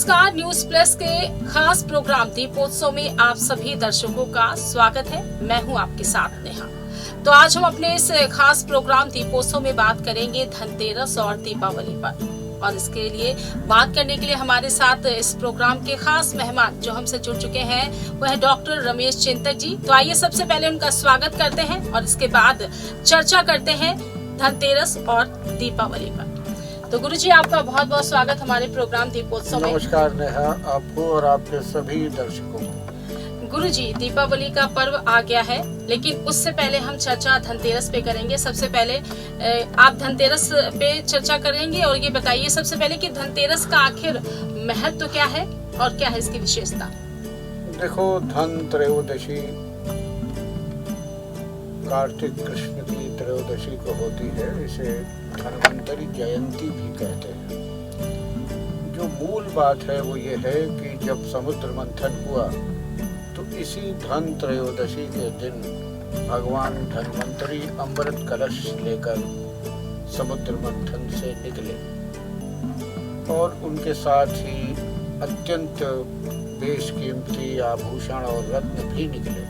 नमस्कार, news plus के खास प्रोग्राम दीपोत्सव में आप सभी दर्शकों का स्वागत है। मैं हूं आपके साथ नेहा। तो आज हम अपने इस खास प्रोग्राम दीपोत्सव में बात करेंगे धनतेरस और दीपावली पर, और इसके लिए बात करने के लिए हमारे साथ इस प्रोग्राम के खास मेहमान जो हमसे जुड़ चुके हैं वह है डॉक्टर रमेश चिंतक जी। तो आइए सबसे पहले उनका स्वागत करते हैं और इसके बाद चर्चा करते हैं धनतेरस और दीपावली पर। तो गुरुजी, आपका बहुत बहुत स्वागत हमारे प्रोग्राम दीपोत्सव में। नमस्कार नेहा, आपको और आपके सभी दर्शकों को। गुरुजी, दीपावली का पर्व आ गया है, लेकिन उससे पहले हम चर्चा धनतेरस पे करेंगे। सबसे पहले आप धनतेरस पे चर्चा करेंगे और ये बताइए सबसे पहले कि धनतेरस का आखिर महत्व क्या है और क्या है इसकी विशेषता। देखो, धन त्रयोदशी कार्तिक कृष्ण की त्रयोदशी को होती है। इसे धन्वंतरि जयंती भी कहते हैं। जो मूल बात है वो ये है कि जब समुद्र मंथन हुआ तो इसी धन त्रयोदशी के दिन भगवान धन्वंतरि अमृत कलश लेकर समुद्र मंथन से निकले और उनके साथ ही अत्यंत बेशकीमती आभूषण और रत्न भी निकले।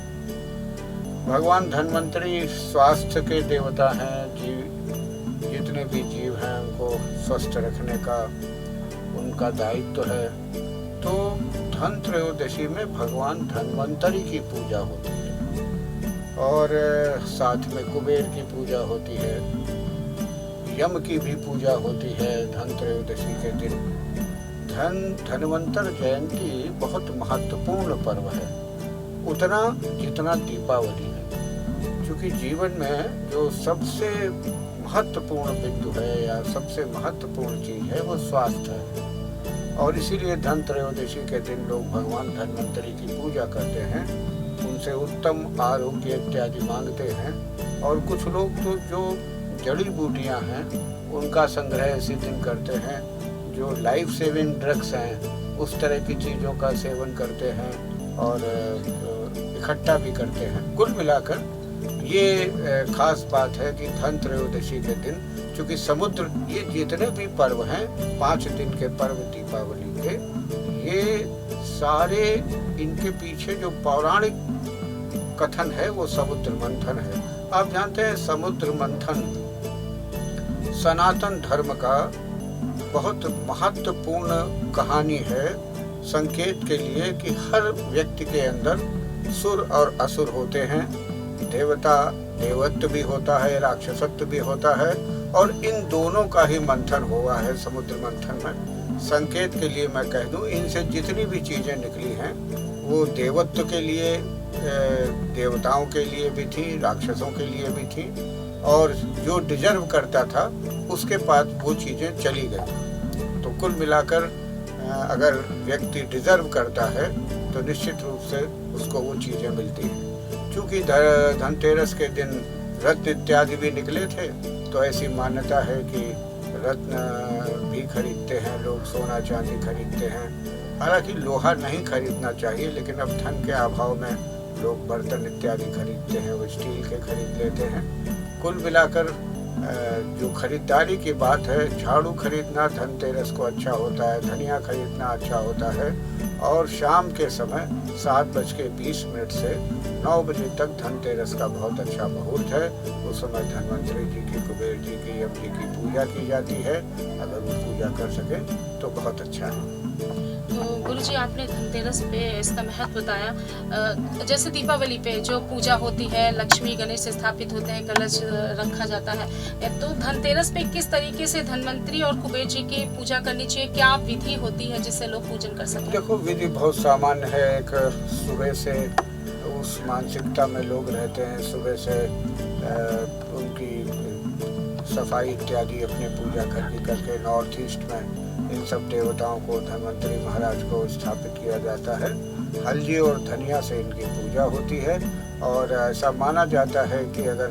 भगवान धन्वंतरि स्वास्थ्य के देवता हैं। जितने भी जीव हैं उनको स्वस्थ रखने का उनका दायित्व है। तो धन त्रयोदशी में भगवान धन्वंतरि की पूजा होती है और साथ में कुबेर की पूजा होती है, यम की भी पूजा होती है धन त्रयोदशी के दिन। धन्वंतर जयंती बहुत महत्वपूर्ण पर्व है, उतना जितना दीपावली है। क्योंकि जीवन में जो सबसे महत्वपूर्ण बिंदु है या सबसे महत्वपूर्ण चीज है वो स्वास्थ्य है, और इसीलिए धन त्रयोदशी के दिन लोग भगवान धन्वंतरि की पूजा करते हैं, उनसे उत्तम आरोग्य इत्यादि मांगते हैं। और कुछ लोग तो जो जड़ी बूटियां हैं उनका संग्रह इसी दिन करते हैं। जो लाइफ सेविंग ड्रग्स हैं उस तरह की चीज़ों का सेवन करते हैं और इकट्ठा भी करते हैं। कुल मिलाकर ये खास बात है कि धन त्रयोदशी के दिन, चूंकि समुद्र, ये जितने भी पर्व हैं 5 दिन के पर्व दीपावली के, ये सारे इनके पीछे जो पौराणिक कथन है वो समुद्र मंथन है। आप जानते हैं समुद्र मंथन सनातन धर्म का बहुत महत्वपूर्ण कहानी है, संकेत के लिए कि हर व्यक्ति के अंदर सुर और असुर होते हैं, देवता देवत्व भी होता है, राक्षसत्व भी होता है, और इन दोनों का ही मंथन हुआ है समुद्र मंथन में। संकेत के लिए मैं कह दूं, इनसे जितनी भी चीजें निकली हैं वो देवत्व के लिए, देवताओं के लिए भी थी, राक्षसों के लिए भी थी, और जो डिजर्व करता था उसके पास वो चीजें चली गई। तो कुल मिलाकर अगर व्यक्ति डिजर्व करता है तो निश्चित रूप से उसको वो चीजें मिलती हैं। चूंकि धनतेरस के दिन रत्न इत्यादि भी निकले थे, तो ऐसी मान्यता है कि रत्न भी खरीदते हैं लोग, सोना चांदी खरीदते हैं। हालांकि लोहा नहीं खरीदना चाहिए, लेकिन अब धन के अभाव में लोग बर्तन इत्यादि खरीदते हैं, वो स्टील के खरीद लेते हैं। कुल मिलाकर जो खरीदारी की बात है, झाड़ू खरीदना धनतेरस को अच्छा होता है, धनिया खरीदना अच्छा होता है, और शाम के समय 7:20 से 9 बजे तक धनतेरस का बहुत अच्छा मुहूर्त है। उस समय धन्वंतरि जी की, कुबेर जी की, यम जी की पूजा की जाती है। अगर वो पूजा कर सके तो बहुत अच्छा है। तो गुरुजी, आपने धनतेरस पे इसका महत्व बताया। जैसे दीपावली पे जो पूजा होती है, लक्ष्मी गणेश स्थापित होते हैं, कलश रखा जाता है, तो धनतेरस पे किस तरीके से धन्वंतरि और कुबेर जी की पूजा करनी चाहिए? क्या विधि होती है जिससे लोग पूजन कर सकें? देखो, विधि बहुत सामान्य है। एक सुबह से उस मानसिकता में लोग रहते हैं, सुबह से उनकी सफाई इत्यादि अपनी पूजा करके नॉर्थ ईस्ट में इन सब देवताओं को, धन्वंतरि महाराज को स्थापित किया जाता है। हल्दी और धनिया से इनकी पूजा होती है, और ऐसा माना जाता है कि अगर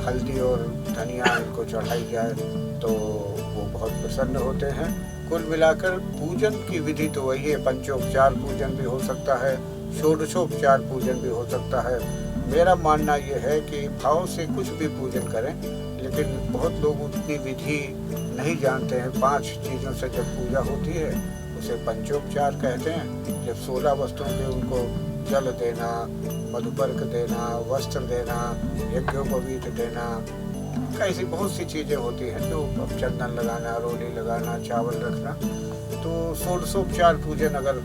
हल्दी और धनिया इनको चढ़ाई जाए तो वो बहुत प्रसन्न होते हैं। कुल मिलाकर पूजन की विधि तो वही है। पंचोपचार पूजन भी हो सकता है, षोडशोपचार पूजन भी हो सकता है। मेरा मानना यह है कि भाव से कुछ भी पूजन करें, लेकिन बहुत लोग उतनी विधि नहीं जानते हैं। 5 चीज़ों से जब पूजा होती है उसे पंचोपचार कहते हैं। जब 16 वस्तुओं पे उनको जल देना, मधुपर्क देना, वस्त्र देना, यज्ञोपवीत देना, ऐसी बहुत सी चीज़ें होती हैं जो चंदन लगाना, रोली लगाना, चावल रखना। तो षोडशोपचार पूजन अगर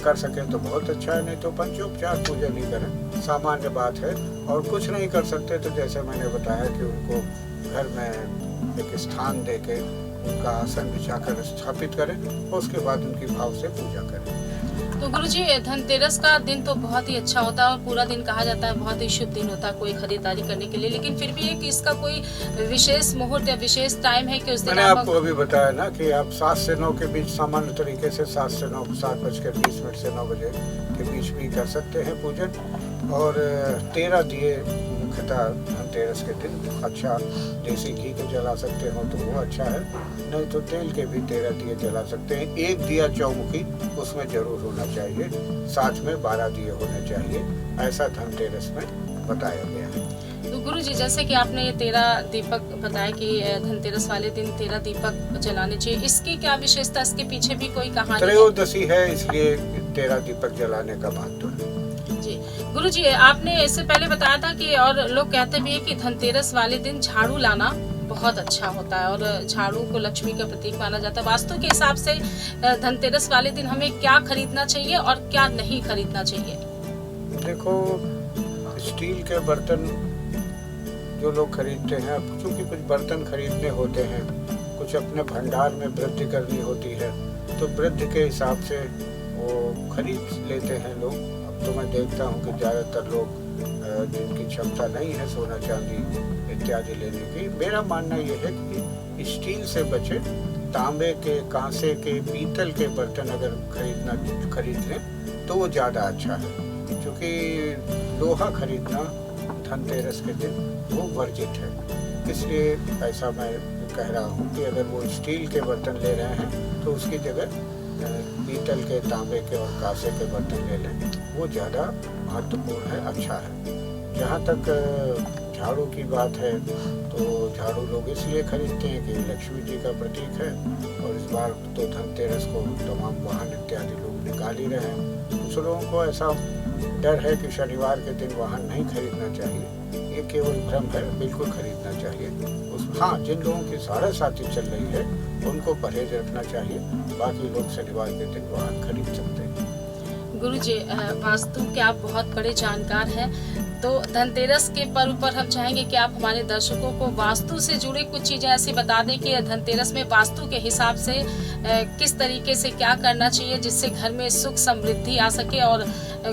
कर सकें तो बहुत अच्छा है, नहीं तो पंचोपचार पूजन ही करें, सामान्य बात है। और कुछ नहीं कर सकते तो जैसे मैंने बताया कि उनको घर में एक स्थान दे के उनका आसन बिछाकर स्थापित करें और उसके बाद उनकी भाव से पूजा करें। तो गुरुजी, धनतेरस का दिन तो बहुत ही अच्छा होता है और पूरा दिन कहा जाता है बहुत ही शुभ दिन होता है कोई खरीदारी करने के लिए, लेकिन फिर भी है कि इसका कोई विशेष मुहूर्त या विशेष टाइम है कि उस दिन मैंने आपको अभी बताया ना कि आप 7 से 9 के बीच सामान्य तरीके से 7 से 9, 7:20 से 9 बजे के बीच भी कर सकते हैं पूजन। और 13 दिए मुख्यतः धनतेरस के दिन अच्छा, देसी घी के जला सकते हो तो वो अच्छा है, नहीं तो तेल के भी 13 दिए जला सकते हैं। एक दिया चौमुखी उसमें जरूर होना चाहिए, साथ में 12 दिए होने चाहिए, ऐसा धनतेरस में बताया गया है। तो गुरुजी, जैसे कि आपने ये 13 दीपक बताया कि धनतेरस वाले दिन 13 दीपक जलाने चाहिए, इसकी क्या विशेषता, इसके पीछे भी कोई कहानी? त्रयोदशी है इसलिए 13 दीपक जलाने का महत्व है। जी गुरुजी, आपने इससे पहले बताया था कि और लोग कहते भी है कि धनतेरस वाले दिन झाड़ू लाना बहुत अच्छा होता है और झाड़ू को लक्ष्मी का प्रतीक माना जाता है। वास्तु के हिसाब से धनतेरस वाले दिन हमें क्या खरीदना चाहिए और क्या नहीं खरीदना चाहिए? देखो, स्टील के बर्तन जो लोग खरीदते हैं, चूंकि कुछ बर्तन खरीदने होते हैं, कुछ अपने भंडार में वृद्धि करनी होती है, तो वृद्धि के हिसाब से वो खरीद लेते हैं लोग। अब तो मैं देखता हूँ कि ज़्यादातर लोग जिनकी क्षमता नहीं है सोना चांदी इत्यादि लेने की, मेरा मानना ये है कि स्टील से बचे, तांबे के, कांसे के, पीतल के बर्तन अगर खरीद लें तो वो ज़्यादा अच्छा है, क्योंकि लोहा खरीदना धनतेरस के दिन वो वर्जित है। इसलिए ऐसा मैं कह रहा हूँ कि अगर वो स्टील के बर्तन ले रहे हैं तो उसकी जगह पीतल के, तांबे के और कांसे के बर्तन ले लें, वो ज़्यादा महत्वपूर्ण है, अच्छा है। जहाँ तक झाड़ू की बात है तो झाड़ू लोग इसलिए खरीदते हैं कि लक्ष्मी जी का प्रतीक है, और इस बार तो धनतेरस को तमाम वाहन इत्यादि लोग निकाल ही रहे हैं। कुछ लोगों को ऐसा डर है कि शनिवार के दिन वाहन नहीं खरीदना चाहिए, ये केवल भ्रम है, बिल्कुल खरीदना चाहिए। हाँ, जिन लोगों की साढ़े चल रही है उनको परहेज रखना चाहिए, बाकी लोग शनिवार के दिन वाहन खरीद सकते हैं। गुरुजी, वास्तु के आप बहुत बड़े जानकार हैं, तो धनतेरस के पर्व पर हम चाहेंगे कि आप हमारे दर्शकों को वास्तु से जुड़ी कुछ चीजें ऐसी बता दें कि धनतेरस में वास्तु के हिसाब से किस तरीके से क्या करना चाहिए जिससे घर में सुख समृद्धि आ सके। और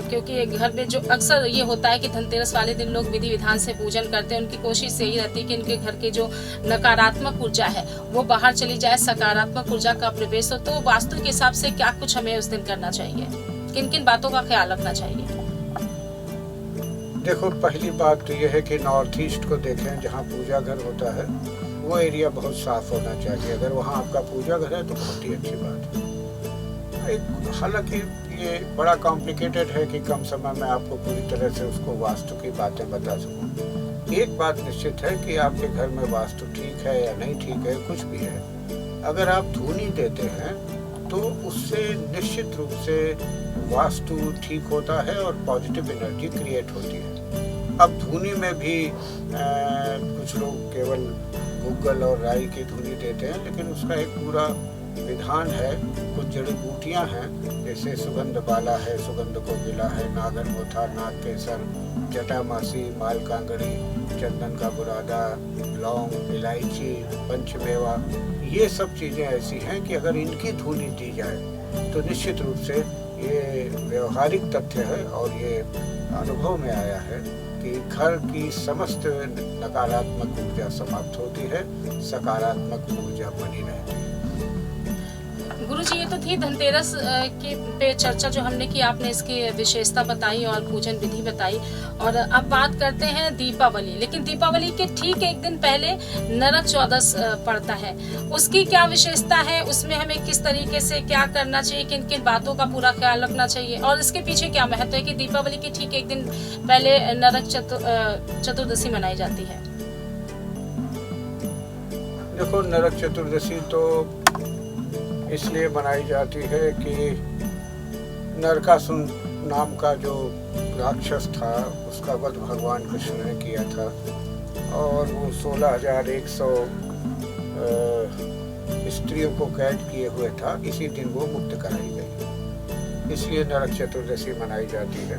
क्योंकि घर में जो अक्सर ये होता है कि धनतेरस वाले दिन लोग विधि विधान से पूजन करते हैं, उनकी कोशिश यही रहती है कि इनके घर की जो नकारात्मक ऊर्जा है वो बाहर चली जाए, सकारात्मक ऊर्जा का प्रवेश हो। तो वास्तु के हिसाब से क्या कुछ हमें उस दिन करना चाहिए, किन किन बातों का ख्याल रखना चाहिए? देखो, पहली बात तो यह है कि नॉर्थ ईस्ट को देखें, जहाँ पूजा घर होता है वो एरिया बहुत साफ होना चाहिए। अगर वहाँ आपका पूजा घर है तो बहुत ही अच्छी बात है। हालांकि ये बड़ा कॉम्प्लिकेटेड है कि कम समय में आपको पूरी तरह से उसको वास्तु की बातें बता सकूं। एक बात निश्चित है कि आपके घर में वास्तु ठीक है या नहीं ठीक है, कुछ भी है, अगर आप धूनी देते हैं तो उससे निश्चित रूप से वास्तु ठीक होता है और पॉजिटिव एनर्जी क्रिएट होती है। अब धूनी में भी कुछ लोग केवल गूगल और राई की धूनी देते हैं, लेकिन उसका एक पूरा विधान है। कुछ जड़ी बूटियां हैं, जैसे सुगंध बाला है, सुगंध कोकिला है, नागर मोथा, नाग केसर, जटामासी, माल कांगड़ी, चंदन का बुरादा, लौंग, इलायची, पंचमेवा, ये सब चीज़ें ऐसी हैं कि अगर इनकी धूनी दी जाए तो निश्चित रूप से ये व्यवहारिक तथ्य है और ये अनुभव में आया है कि घर की समस्त नकारात्मक ऊर्जा समाप्त होती है, सकारात्मक ऊर्जा बनी रहती है। गुरुजी, ये तो थी धनतेरस के पे चर्चा जो हमने की, आपने इसकी विशेषता बताई और पूजन विधि बताई। और अब बात करते हैं दीपावली। लेकिन दीपावली के ठीक एक दिन पहले नरक चौदस पड़ता है, उसकी क्या विशेषता है, उसमें हमें किस तरीके से क्या करना चाहिए, किन किन बातों का पूरा ख्याल रखना चाहिए, और इसके पीछे क्या महत्व है कि दीपावली के ठीक एक दिन पहले नरक चतुर्दशी मनाई जाती है? देखो, नरक चतुर्दशी तो इसलिए मनाई जाती है कि नरकासुर नाम का जो राक्षस था उसका वध भगवान कृष्ण ने किया था और वो 16,100 स्त्रियों को कैद किए हुए था। इसी दिन वो मुक्त कराई गई, इसलिए नरक चतुर्दशी मनाई जाती है।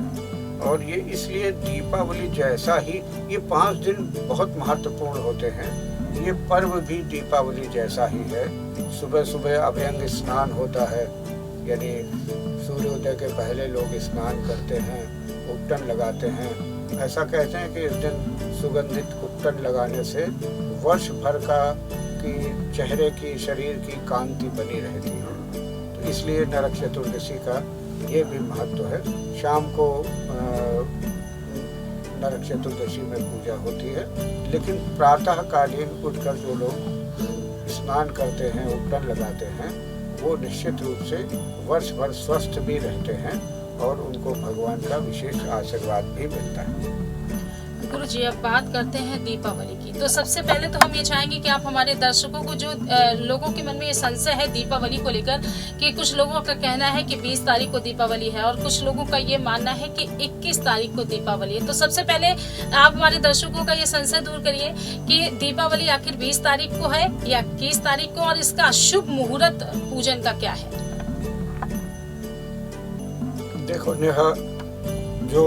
और ये इसलिए दीपावली जैसा ही ये 5 दिन बहुत महत्वपूर्ण होते हैं। ये पर्व भी दीपावली जैसा ही है। सुबह सुबह अभ्यंग स्नान होता है, यानी सूर्योदय के पहले लोग स्नान करते हैं, उपटन लगाते हैं। ऐसा कहते हैं कि इस दिन सुगंधित उपटन लगाने से वर्ष भर की चेहरे की, शरीर की कांति बनी रहती है। तो इसलिए नरक चतुर्दशी का ये भी महत्व है। शाम को नरक चतुर्दशी में पूजा होती है, लेकिन प्रातः कालीन उठकर जो लोग स्नान करते हैं, उपटन लगाते हैं, वो निश्चित रूप से वर्ष भर स्वस्थ भी रहते हैं और उनको भगवान का विशेष आशीर्वाद भी मिलता है। गुरु जी, अब बात करते हैं दीपावली की। तो सबसे पहले तो हम ये चाहेंगे कि आप हमारे दर्शकों को, जो लोगों के मन में ये संशय है दीपावली को लेकर, कि कुछ लोगों का कहना है कि 20 तारीख को दीपावली है और कुछ लोगों का ये मानना है कि 21 तारीख को दीपावली है। तो सबसे पहले आप हमारे दर्शकों का ये संशय दूर करिए कि दीपावली आखिर 20 तारीख को है या 21 तारीख को, और इसका शुभ मुहूर्त पूजन का क्या है? देखो नेहा, जो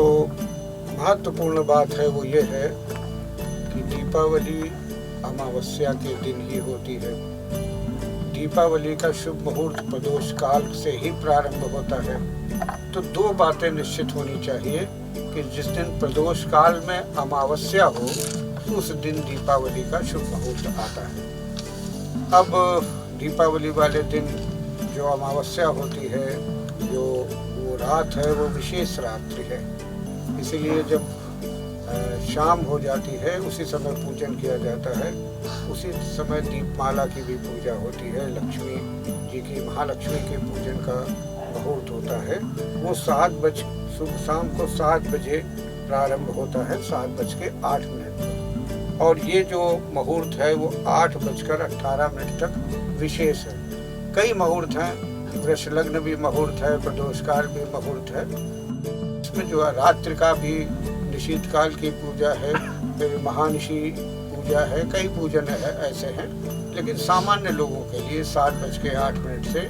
महत्वपूर्ण बात है वो ये है कि दीपावली अमावस्या के दिन ही होती है। दीपावली का शुभ मुहूर्त प्रदोष काल से ही प्रारंभ होता है। तो 2 बातें निश्चित होनी चाहिए कि जिस दिन प्रदोष काल में अमावस्या हो उस दिन दीपावली का शुभ मुहूर्त आता है। अब दीपावली वाले दिन जो अमावस्या होती है, जो वो रात है, वो विशेष रात्रि है। इसीलिए जब शाम हो जाती है उसी समय पूजन किया जाता है। उसी समय दीपमाला की भी पूजा होती है। लक्ष्मी जी की, महालक्ष्मी के पूजन का मुहूर्त होता है। वो शाम को 7 बजे प्रारंभ होता है, 7:08 पर। और ये जो मुहूर्त है वो 8:18 तक विशेष है। कई मुहूर्त हैं, वृष लग्न भी मुहूर्त है, प्रदोष काल भी मुहूर्त है। इसमें जो है रात्रि का भी, निशीत काल की पूजा है, फिर महानिशी पूजा है, कई पूजन है ऐसे हैं। लेकिन सामान्य लोगों के लिए 7:08 से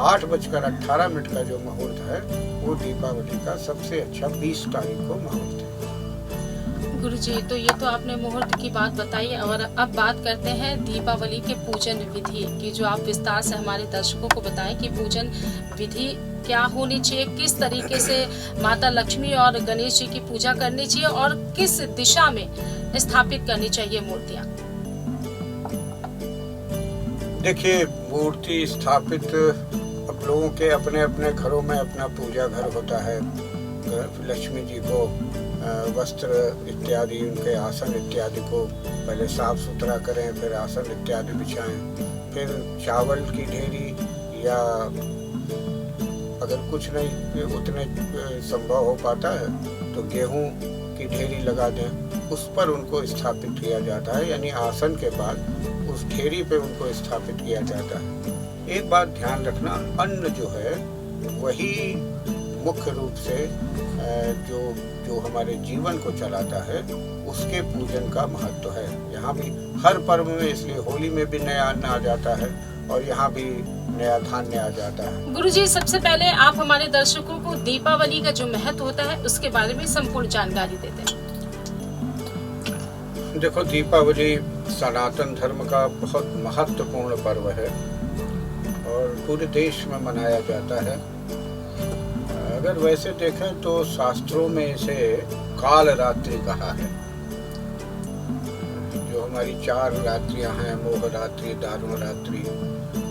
8:18 का जो मुहूर्त है वो दीपावली का सबसे अच्छा 20 तारीख को मुहूर्त है। गुरुजी, तो ये तो आपने मुहूर्त की बात बताई, और अब बात करते हैं दीपावली के पूजन विधि की, जो आप विस्तार से हमारे दर्शकों को बताएं कि पूजन विधि क्या होनी चाहिए, किस तरीके से माता लक्ष्मी और गणेश जी की पूजा करनी चाहिए और किस दिशा में स्थापित करनी चाहिए मूर्तियाँ। देखिए, मूर्ति स्थापित अब लोगों के अपने अपने घरों में अपना पूजा घर होता है। लक्ष्मी जी को वस्त्र इत्यादि, उनके आसन इत्यादि को पहले साफ सुथरा करें, फिर आसन इत्यादि बिछाएं, फिर चावल की ढेरी, या अगर कुछ नहीं उतने संभव हो पाता है तो गेहूं की ढेरी लगा दें, उस पर उनको स्थापित किया जाता है। यानी आसन के बाद उस ढेरी पे उनको स्थापित किया जाता है। एक बात ध्यान रखना, अन्न जो है वही मुख्य रूप से जो हमारे जीवन को चलाता है, उसके पूजन का महत्व है। यहाँ भी हर पर्व में, इसलिए होली में भी नया अन्न आ जाता है और यहाँ भी नया धान्य आ जाता है। गुरुजी, सबसे पहले आप हमारे दर्शकों को दीपावली का जो महत्व होता है उसके बारे में संपूर्ण जानकारी देते हैं। देखो, दीपावली सनातन धर्म का बहुत महत्वपूर्ण पर्व है और पूरे देश में मनाया जाता है। अगर वैसे देखें तो शास्त्रों में इसे काल रात्रि कहा है। जो हमारी 4 रात्रियां हैं, मोह रात्रि, दारुण रात्रि,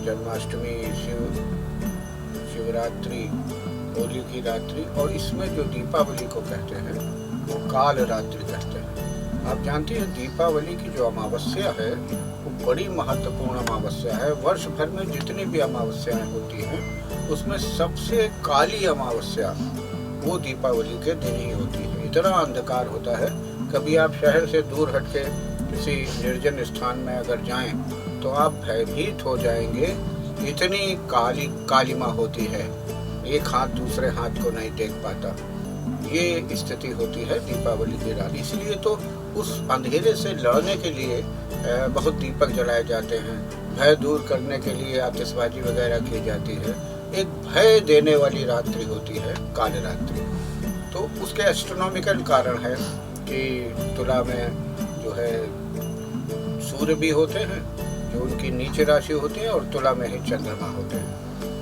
जन्माष्टमी, शिवरात्रि, होली की रात्रि, और इसमें जो दीपावली को कहते हैं वो काल रात्रि कहते हैं। आप जानती हैं, दीपावली की जो अमावस्या है वो बड़ी महत्वपूर्ण अमावस्या है। वर्ष भर में जितनी भी अमावस्याएं होती हैं उसमें सबसे काली अमावस्या वो दीपावली के दिन ही होती है। इतना अंधकार होता है, कभी आप शहर से दूर हट के किसी निर्जन स्थान में अगर जाएं तो आप भयभीत हो जाएंगे इतनी काली कालिमा होती है, एक हाथ दूसरे हाथ को नहीं देख पाता। ये स्थिति होती है दीपावली के रात। इसलिए तो उस अंधेरे से लड़ने के लिए बहुत दीपक जलाए जाते हैं। भय दूर करने के लिए आतिशबाजी वगैरह की जाती है। एक भय देने वाली रात्रि होती है काल रात्रि। तो उसके एस्ट्रोनॉमिकल कारण है कि तुला में जो है सूर्य भी होते हैं, जो उनकी नीचे राशि होती है, और तुला में ही चंद्रमा होते हैं।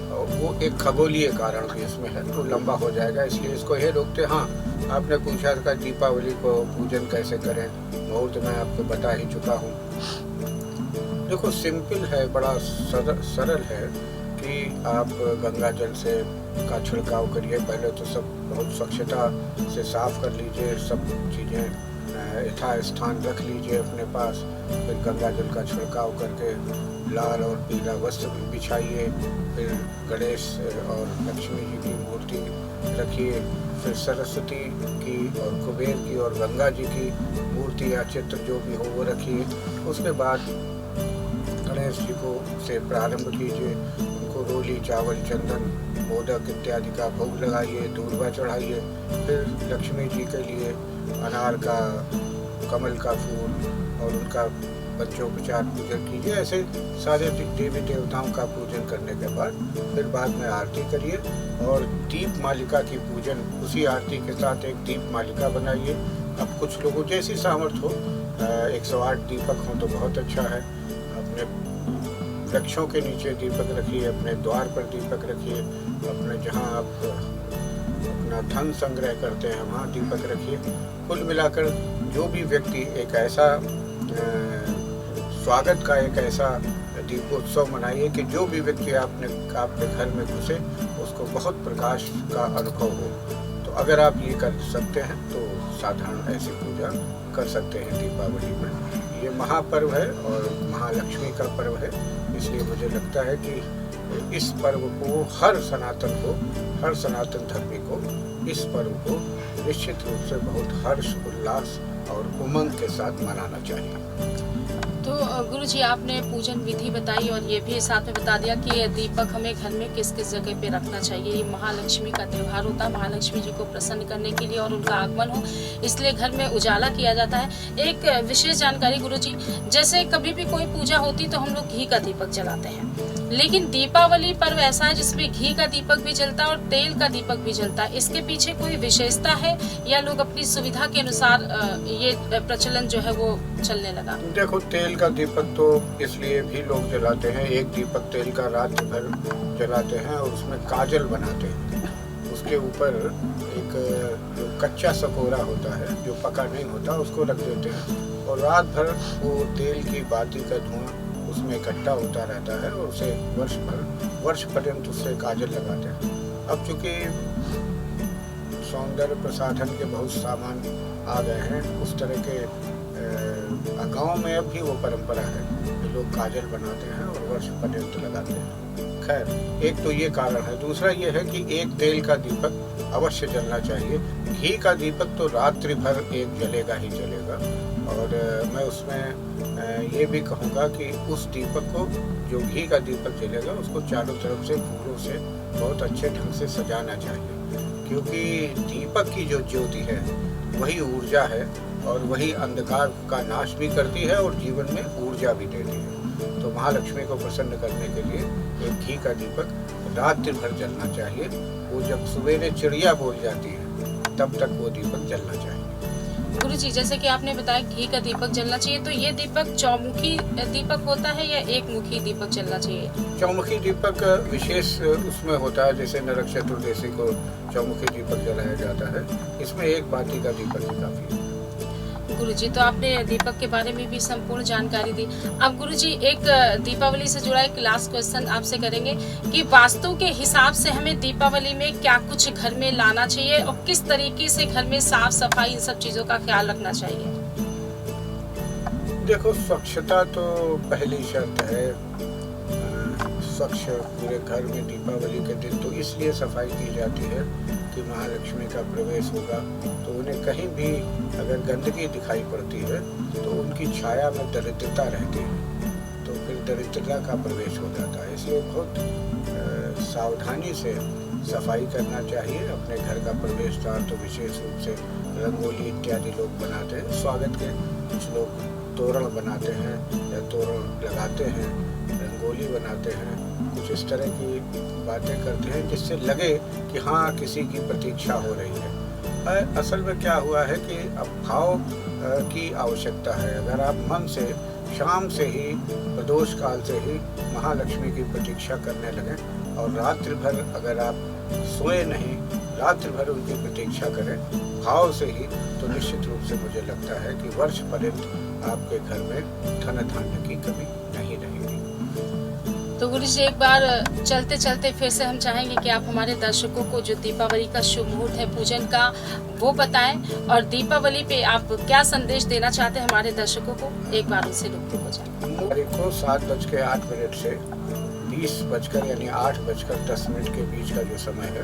और वो एक खगोलीय कारण भी इसमें है, तो लंबा हो जाएगा, इसलिए इसको ये रोकते। हाँ, आपने पूछा था दीपावली को पूजन कैसे करें, मुहूर्त मैं आपको बता ही चुका हूँ। देखो, सिंपल है, बड़ा सरल है कि आप गंगा जल से का छिड़काव करिए। पहले तो सब बहुत स्वच्छता से साफ कर लीजिए, सब चीज़ें यथास्थान रख लीजिए अपने पास। फिर गंगा जल का छिड़काव करके लाल और पीला वस्त्र बिछाइए। फिर गणेश और लक्ष्मी जी की मूर्ति रखिए। फिर सरस्वती की और कुबेर की और गंगा जी की मूर्ति या चित्र जो भी हो वो रखिए। उसके बाद गणेश जी को से प्रारंभ कीजिए। उनको रोली, चावल, चंदन, मोदक इत्यादि का भोग लगाइए, दूर्वा चढ़ाइए। फिर लक्ष्मी जी के लिए अनार का, कमल का फूल और उनका पंचोपचार पूजन कीजिए। ऐसे सारे देवी देवताओं का पूजन करने के बाद फिर बाद में आरती करिए। और दीप मालिका की पूजन, उसी आरती के साथ एक दीप मालिका बनाइए। अब कुछ लोगों जैसी सामर्थ्य हो, 108 दीपक हो तो बहुत अच्छा है। अपने वृक्षों के नीचे दीपक रखिए, अपने द्वार पर दीपक रखिए, अपने जहाँ आप अपना धन संग्रह करते हैं वहाँ दीपक रखिए। कुल मिलाकर जो भी व्यक्ति एक ऐसा स्वागत का एक ऐसा दीपोत्सव मनाइए कि जो भी व्यक्ति आपके घर में घुसे उसको बहुत प्रकाश का अनुभव हो। तो अगर आप ये कर सकते हैं तो साधारण ऐसी पूजा कर सकते हैं दीपावली में। ये महापर्व है और महालक्ष्मी का पर्व है, इसलिए मुझे लगता है कि इस पर्व को हर सनातन धर्मी को इस पर्व को निश्चित रूप से बहुत हर्ष, उल्लास और उमंग के साथ मनाना चाहिए। तो गुरुजी, आपने पूजन विधि बताई और ये भी साथ में बता दिया कि दीपक हमें घर में किस किस जगह पे रखना चाहिए। ये महालक्ष्मी का त्योहार होता है, महालक्ष्मी जी को प्रसन्न करने के लिए और उनका आगमन हो इसलिए घर में उजाला किया जाता है। एक विशेष जानकारी गुरुजी, जैसे कभी भी कोई पूजा होती तो हम लोग घी का दीपक जलाते हैं, लेकिन दीपावली पर्व ऐसा है जिसमें घी का दीपक भी जलता है और तेल का दीपक भी जलता है। इसके पीछे कोई विशेषता है या लोग अपनी सुविधा के अनुसार ये प्रचलन जो है वो चलने लगा? देखो, तेल का दीपक तो इसलिए भी लोग जलाते हैं। एक दीपक तेल का रात भर जलाते हैं और उसमें काजल बनाते हैं। उसके ऊपर एक जो कच्चा सकोरा होता है, जो पका नहीं होता, उसको रख देते हैं और रात भर वो तेल की बाती का धुआं उसमें इकट्ठा होता रहता है और उसे वर्ष पर्यंत उससे काजल लगाते हैं। अब चूंकि सौंदर्य प्रसाधन के बहुत सामान आ गए हैं, उस तरह के गाँव में अब भी वो परंपरा है कि लोग काजल बनाते हैं और वर्ष पर्यंत लगाते हैं। खैर, एक तो ये कारण है। दूसरा ये है कि एक तेल का दीपक अवश्य जलना चाहिए। घी का दीपक तो रात्रि भर एक जलेगा ही जलेगा। और मैं उसमें ये भी कहूँगा कि उस दीपक को, जो घी का दीपक जलेगा, उसको चारों तरफ से फूलों से बहुत अच्छे ढंग से सजाना चाहिए, क्योंकि दीपक की जो ज्योति है वही ऊर्जा है और वही अंधकार का नाश भी करती है और जीवन में ऊर्जा भी देती है। तो महालक्ष्मी को प्रसन्न करने के लिए एक घी का दीपक रात्रि भर जलना चाहिए। वो जब सवेरे चिड़िया बोल जाती है तब तक वो दीपक जलना चाहिए। गुरुजी, जैसे कि आपने बताया घी का दीपक जलना चाहिए, तो ये दीपक चौमुखी दीपक होता है या एक मुखी दीपक जलना चाहिए? चौमुखी दीपक विशेष उसमें होता है, जैसे नरक चतुर्दशी को चौमुखी दीपक जलाया जाता है। इसमें एक बाती का दीपक ही काफी है। गुरुजी, तो आपने दीपक के बारे में भी संपूर्ण जानकारी दी। अब गुरुजी, एक दीपावली से जुड़ा एक लास्ट क्वेश्चन आपसे करेंगे कि वास्तु के हिसाब से हमें दीपावली में क्या कुछ घर में लाना चाहिए और किस तरीके से घर में साफ सफाई, इन सब चीजों का ख्याल रखना चाहिए? देखो, स्वच्छता तो पहली शर्त है। स्वच्छ पूरे घर में दीपावली के दिन तो इसलिए सफाई की जाती है कि महालक्ष्मी का प्रवेश होगा, तो उन्हें कहीं भी अगर गंदगी दिखाई पड़ती है तो उनकी छाया में दरिद्रता रहती है। तो फिर दरिद्रता का प्रवेश हो जाता है। इसलिए बहुत सावधानी से सफाई करना चाहिए। अपने घर का प्रवेश द्वार तो विशेष रूप से रंगोली इत्यादि लोग बनाते हैं। स्वागत के कुछ लोग तोरण बनाते हैं या तोरण लगाते हैं, रंगोली बनाते हैं, कुछ इस तरह की बातें करते हैं जिससे लगे कि हाँ किसी की प्रतीक्षा हो रही है। असल में क्या हुआ है कि अब भाव की आवश्यकता है। अगर आप मन से शाम से ही प्रदोष काल से ही महालक्ष्मी की प्रतीक्षा करने लगें और रात्रि भर अगर आप सोए नहीं, रात्रि भर उनकी प्रतीक्षा करें भाव से ही, तो निश्चित रूप से मुझे लगता है कि वर्ष पर्यंत आपके घर में धन धान्य की कमी नहीं रहेगी। तो गुरु जी एक बार चलते चलते फिर से हम चाहेंगे कि आप हमारे दर्शकों को जो दीपावली का शुभ मुहूर्त है पूजन का वो बताएं और दीपावली पे आप क्या संदेश देना चाहते हैं हमारे दर्शकों को, एक बार उनसे रूबरू हो जाए। तारीख को 7:08 से 20 यानी 8:10 के बीच का जो समय है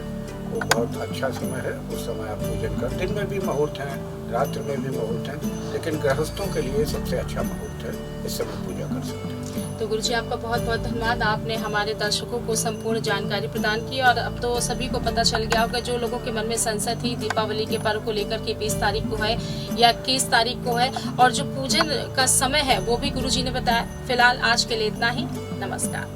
वो बहुत अच्छा समय है। उस समय आप पूजन कर, दिन में भी मुहूर्त हैं, रात्रि में भी मुहूर्त हैं, लेकिन गृहस्थों के लिए सबसे अच्छा मुहूर्त है, इस समय पूजा कर सकते हैं। तो गुरुजी आपका बहुत बहुत धन्यवाद, आपने हमारे दर्शकों को संपूर्ण जानकारी प्रदान की और अब तो सभी को पता चल गया होगा जो लोगों के मन में संशय थी दीपावली के पर्व को लेकर के 20 तारीख को है या 21 तारीख को है और जो पूजन का समय है वो भी गुरुजी ने बताया। फिलहाल आज के लिए इतना ही, नमस्कार।